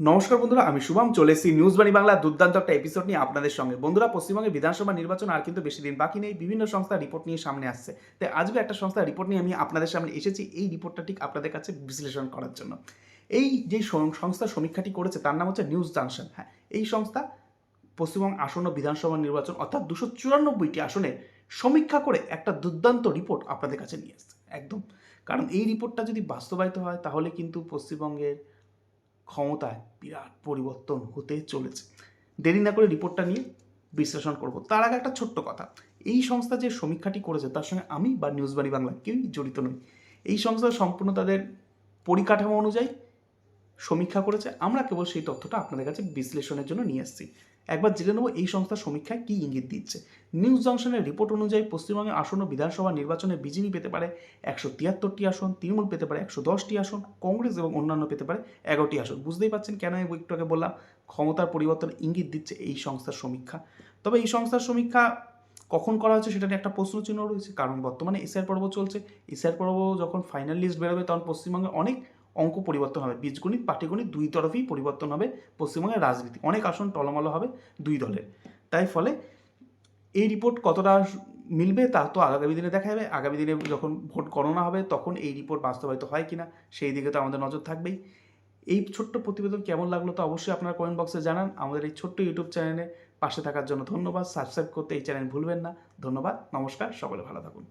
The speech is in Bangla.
নমস্কার বন্ধুরা, আমি শুভম চলে এসেছি নিউজ বাণী বাংলা দুর্দান্ত একটা এপিসোড নিয়ে আপনাদের সঙ্গে। বন্ধুরা, পশ্চিমবঙ্গে বিধানসভা নির্বাচন আর কিন্তু বেশি দিন বাকি নেই। বিভিন্ন সংস্থার রিপোর্ট নিয়ে সামনে আসছে। তাই আজকে একটা সংস্থার রিপোর্ট নিয়ে আমি আপনাদের সামনে এসেছি এই রিপোর্টটা ঠিক আপনাদের কাছে বিশ্লেষণ করার জন্য। এই যে সংস্থা সমীক্ষাটি করেছে তার নাম হচ্ছে নিউজ জাংশন। হ্যাঁ, এই সংস্থা পশ্চিমবঙ্গ আসন্ন বিধানসভা নির্বাচন অর্থাৎ 294টি আসনে সমীক্ষা করে একটা দুর্দান্ত রিপোর্ট আপনাদের কাছে নিয়ে এসছে একদম। কারণ এই রিপোর্টটা যদি বাস্তবায়িত হয় তাহলে কিন্তু পশ্চিমবঙ্গের ক্ষমতায় বিরাট পরিবর্তন হতে চলেছে। দেরি না করে রিপোর্টটা নিয়ে বিশ্লেষণ করব। তার আগে একটা ছোট্ট কথা, এই সংস্থা যে সমীক্ষাটি করেছে তার সঙ্গে আমি বা নিউজ বাণী বাংলা কেউই জড়িত নই। এই সংস্থা সম্পূর্ণ তাদের পরিকাঠামো অনুযায়ী সমীক্ষা করেছে। আমরা কেবল সেই তথ্যটা আপনাদের কাছে বিশ্লেষণের জন্য নিয়ে এসেছি। একবার জেনে নেব এই সংস্থার সমীক্ষায় কী ইঙ্গিত দিচ্ছে। নিউজ জাংশনের রিপোর্ট অনুযায়ী পশ্চিমবঙ্গে আসন্ন বিধানসভা নির্বাচনে বিজেপি পেতে পারে 173টি আসন, তৃণমূল পেতে পারে 110টি আসন, কংগ্রেস এবং অন্যান্য পেতে পারে 11টি আসন। বুঝতেই পারছেন কেন আমি একটু আগে বললাম ক্ষমতার পরিবর্তন ইঙ্গিত দিচ্ছে এই সংস্থার সমীক্ষা। তবে এই সংস্থার সমীক্ষা কখন করা হচ্ছে সেটা নিয়ে একটা প্রশ্নচিহ্ন রয়েছে, কারণ বর্তমানে এসআইআর পর্ব চলছে। এসআইআর পর্ব যখন ফাইনাল লিস্ট বেরোবে তখন পশ্চিমবঙ্গে অনেক অঙ্ক পরিবর্তন হবে, বীজগণিত পাটিগণিত দুই তরফেই পরিবর্তন হবে। পশ্চিমবঙ্গের রাজনীতি অনেক আসন টলমলো হবে দুই দলের। তাই ফলে এই রিপোর্ট কতটা মিলবে তা তো আগামী দিনে দেখা যাবে। আগামী দিনে যখন ভোট গণনা হবে তখন এই রিপোর্ট বাস্তবায়িত হয় কিনা সেই দিকে তো আমাদের নজর থাকবেই। এই ছোট্ট প্রতিবেদন কেমন লাগলো তো অবশ্যই আপনারা কমেন্ট বক্সে জানান। আমাদের এই ছোট্ট ইউটিউব চ্যানেলে পাশে থাকার জন্য ধন্যবাদ। সাবস্ক্রাইব করতে এই চ্যানেল ভুলবেন না। ধন্যবাদ, নমস্কার, সকলে ভালো থাকুন।